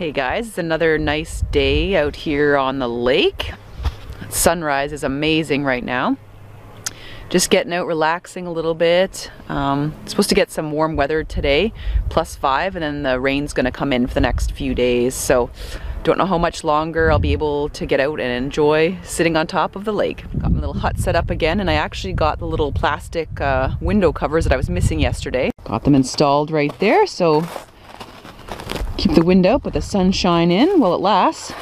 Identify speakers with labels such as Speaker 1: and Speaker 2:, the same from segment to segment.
Speaker 1: Hey guys, it's another nice day out here on the lake. Sunrise is amazing right now. Just getting out, relaxing a little bit. Supposed to get some warm weather today, +5, and then the rain's gonna come in for the next few days. So don't know how much longer I'll be able to get out and enjoy sitting on top of the lake. Got my little hut set up again, and I actually got the little plastic window covers that I was missing yesterday. Got them installed right there, so keep the wind out but the sunshine in while it lasts.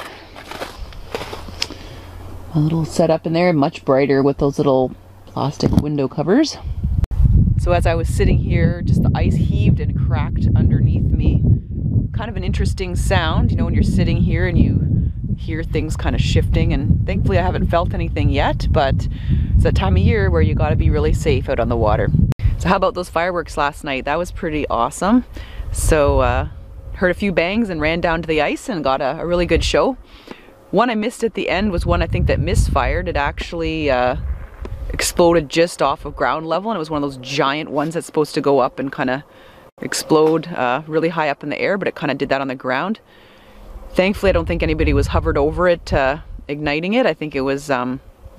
Speaker 1: A little setup in there, much brighter with those little plastic window covers. So as I was sitting here, just the ice heaved and cracked underneath me. Kind of an interesting sound, you know, when you're sitting here and you hear things kind of shifting, and thankfully I haven't felt anything yet, but it's that time of year where you got to be really safe out on the water. So how about those fireworks last night? That was pretty awesome. So heard a few bangs and ran down to the ice and got a really good show. One I missed at the end was one I think that misfired. It actually exploded just off of ground level, and it was one of those giant ones that's supposed to go up and kind of explode really high up in the air, but it kind of did that on the ground. Thankfully I don't think anybody was hovered over it igniting it. I think it was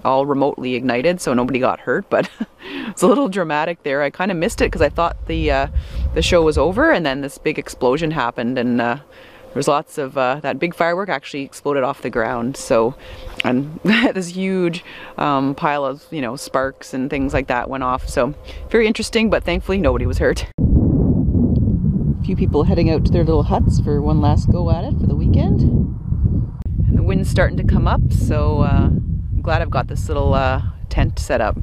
Speaker 1: all remotely ignited, so nobody got hurt, but it's a little dramatic there. I kind of missed it because I thought the show was over, and then this big explosion happened, and there was lots of that big firework actually exploded off the ground. So, and this huge pile of, you know, sparks and things like that went off. So very interesting, but thankfully nobody was hurt. A few people heading out to their little huts for one last go at it for the weekend. And the wind's starting to come up, so I'm glad I've got this little tent set up.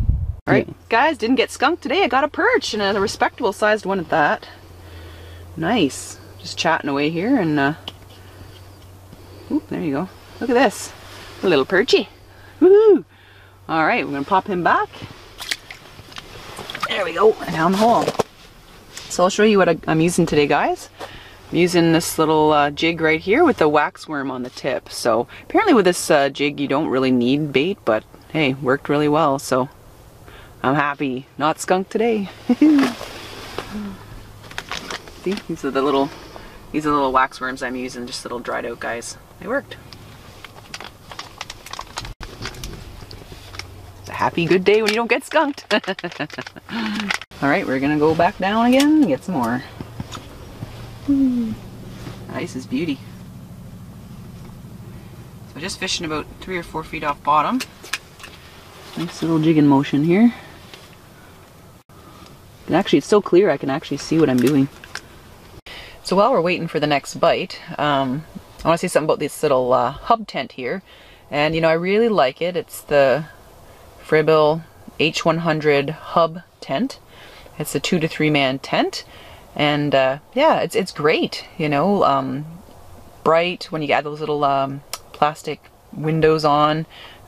Speaker 1: All right, guys, didn't get skunked today. I got a perch, and a respectable sized one at that. Nice. Just chatting away here, and oop, there you go. Look at this, a little perchy. Woohoo! All right, we're gonna pop him back. There we go, down the hole. So I'll show you what I'm using today, guys. I'm using this little jig right here with the wax worm on the tip. So apparently with this jig you don't really need bait, but hey, worked really well. So I'm happy. Not skunked today. See, these are the little wax worms I'm using, just little dried out guys. They worked. It's a happy, good day when you don't get skunked. All right, we're gonna go back down again and get some more. Ice is beauty. So just fishing about 3 or 4 feet off bottom. Nice little jigging motion here. And actually, it's so clear I can actually see what I'm doing. So while we're waiting for the next bite, I want to say something about this little hub tent here. And you know, I really like it. It's the Frabill H100 hub tent. It's a 2 to 3 man tent, and yeah, it's great. You know, bright when you add those little plastic windows on.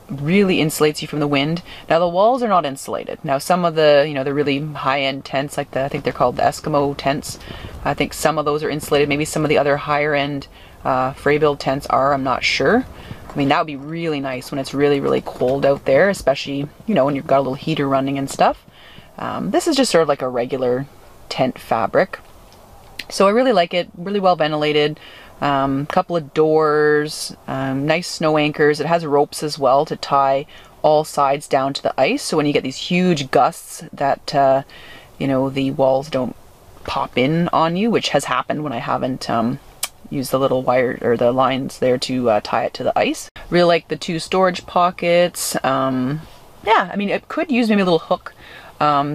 Speaker 1: Really insulates you from the wind. Now the walls are not insulated. Now some of the, you know, the really high-end tents, like I think they're called the Eskimo tents. I think some of those are insulated. Maybe some of the other higher-end Frabill tents are. I'm not sure. I mean, that would be really nice when it's really, really cold out there, especially, you know, when you've got a little heater running and stuff. This is just sort of like a regular tent fabric. So I really like it, really well ventilated. Couple of doors, nice snow anchors. It has ropes as well to tie all sides down to the ice. So when you get these huge gusts that, you know, the walls don't pop in on you, which has happened when I haven't used the little wire or the lines there to tie it to the ice. Really like the 2 storage pockets. Yeah, I mean, it could use maybe a little hook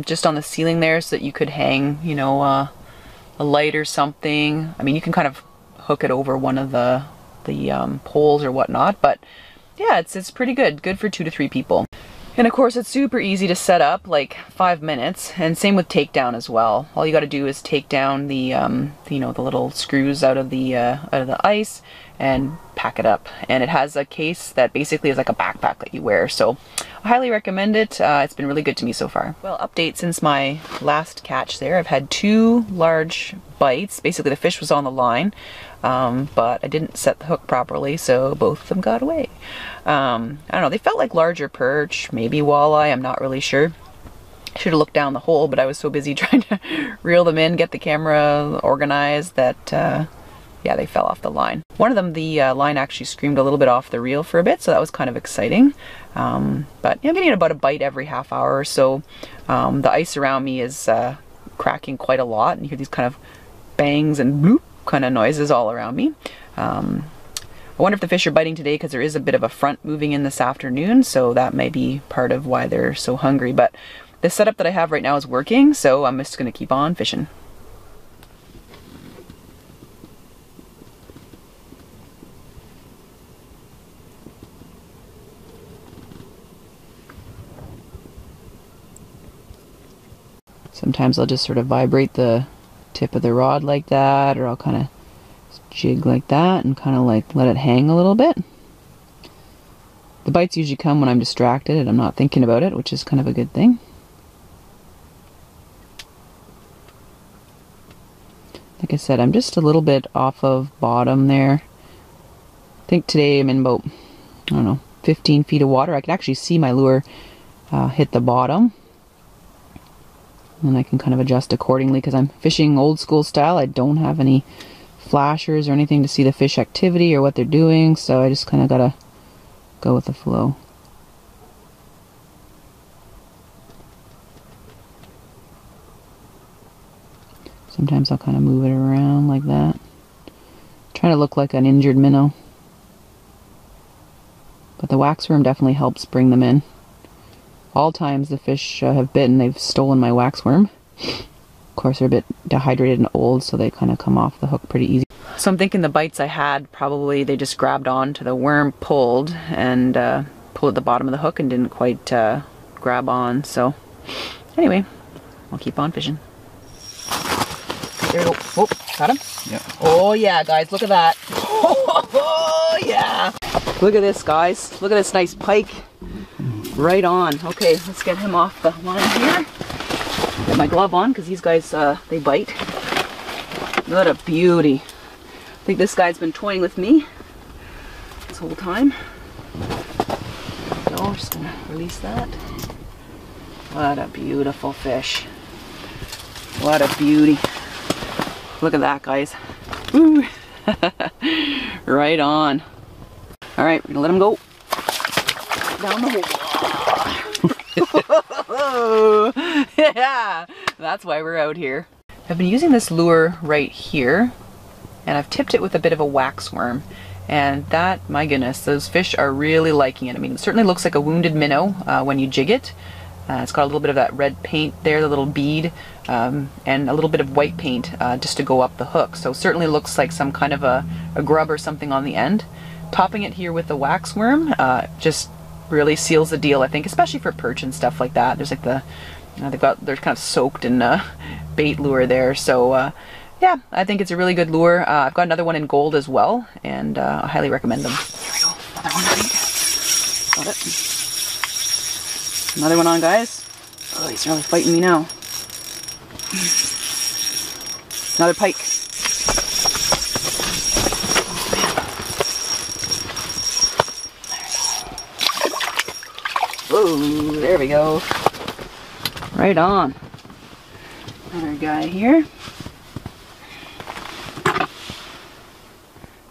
Speaker 1: just on the ceiling there so that you could hang, you know, a light or something. I mean, you can kind of hook it over one of the poles or whatnot, but yeah, it's pretty good for 2 to 3 people. And of course it's super easy to set up, like 5 minutes, and same with takedown as well. All you got to do is take down the you know, the little screws out of the ice and pack it up. And it has a case that basically is like a backpack that you wear, so I highly recommend it. It's been really good to me so far. Well, update since my last catch there. I've had 2 large bites. Basically the fish was on the line, but I didn't set the hook properly, so both of them got away. I don't know, they felt like larger perch, maybe walleye, I'm not really sure. I should have looked down the hole, but I was so busy trying to reel them in, get the camera organized, that yeah, they fell off the line. One of them, the line actually screamed a little bit off the reel for a bit, so that was kind of exciting. But you know, getting about a bite every half hour or so. The ice around me is cracking quite a lot, and you hear these kind of bangs and bloop kind of noises all around me. I wonder if the fish are biting today because there is a bit of a front moving in this afternoon, so that may be part of why they're so hungry. But the setup that I have right now is working, so I'm just going to keep on fishing. Sometimes I'll just sort of vibrate the tip of the rod like that, or I'll kind of jig like that and kind of like let it hang a little bit. The bites usually come when I'm distracted and I'm not thinking about it, which is kind of a good thing. Like I said, I'm just a little bit off of bottom there. I think today I'm in about, I don't know, 15 feet of water. I can actually see my lure hit the bottom. And I can kind of adjust accordingly because I'm fishing old school style. I don't have any flashers or anything to see the fish activity or what they're doing, so I just kind of gotta go with the flow. Sometimes I'll kind of move it around like that, trying to look like an injured minnow. But the waxworm definitely helps bring them in. All times the fish have bitten, they've stolen my waxworm. Of course, they're a bit dehydrated and old, so they kind of come off the hook pretty easy. So I'm thinking the bites I had, probably they just grabbed on to the worm, pulled, and pulled at the bottom of the hook and didn't quite grab on. So anyway, I'll keep on fishing. There we go. Oh, got him?
Speaker 2: Yeah.
Speaker 1: Oh yeah, guys, look at that. Oh yeah. Look at this, guys. Look at this nice pike. Right on. Okay, let's get him off the line here. Get my glove on because these guys, they bite. What a beauty. I think this guy's been toying with me this whole time. There we go. I'm just going to release that. What a beautiful fish. What a beauty. Look at that, guys. Woo. Right on. All right, we're going to let him go down the hole. Yeah, that's why we're out here. I've been using this lure right here, and I've tipped it with a bit of a waxworm, and that, my goodness, those fish are really liking it. I mean, it certainly looks like a wounded minnow when you jig it. It's got a little bit of that red paint there, the little bead, and a little bit of white paint just to go up the hook. So certainly looks like some kind of a grub or something on the end. Topping it here with the waxworm just really seals the deal, I think, especially for perch and stuff like that. There's like the, you know, they're kind of soaked in bait lure there. So yeah, I think it's a really good lure. I've got another one in gold as well, and I highly recommend them. Here we go, another one, I think. Got it. Another one on, guys. Oh, he's really fighting me now. Another pike. Whoa, there we go. Right on. Another guy here.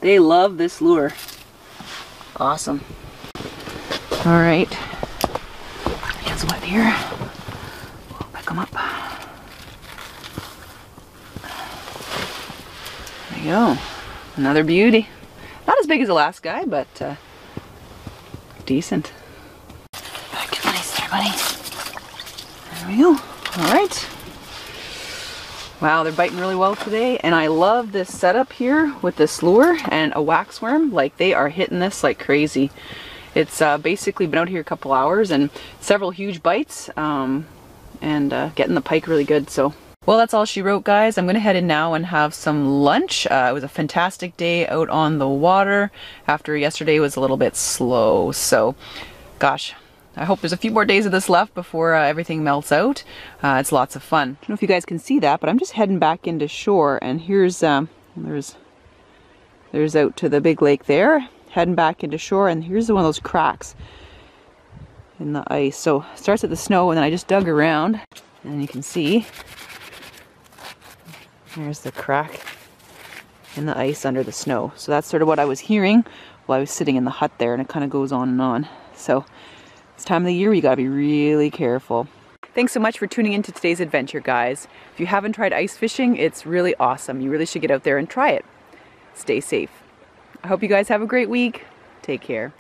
Speaker 1: They love this lure. Awesome. All right. Hands wet here. We'll pick them up. There you go. Another beauty. Not as big as the last guy, but decent. Nice there, buddy. There we go. All right. Wow, they're biting really well today, and I love this setup here with this lure and a waxworm. Like, they are hitting this like crazy. It's basically been out here a couple hours and several huge bites, and getting the pike really good. So, well, that's all she wrote, guys. I'm gonna head in now and have some lunch. It was a fantastic day out on the water after yesterday was a little bit slow. So, gosh, I hope there's a few more days of this left before everything melts out. It's lots of fun. I don't know if you guys can see that, but I'm just heading back into shore, and here's there's out to the big lake there. Heading back into shore, and here's one of those cracks in the ice. So it starts at the snow, and then I just dug around, and you can see there's the crack in the ice under the snow. So that's sort of what I was hearing while I was sitting in the hut there, and it kind of goes on and on. So this time of the year, you gotta be really careful. Thanks so much for tuning into today's adventure, guys. If you haven't tried ice fishing, it's really awesome. You really should get out there and try it. Stay safe. I hope you guys have a great week. Take care.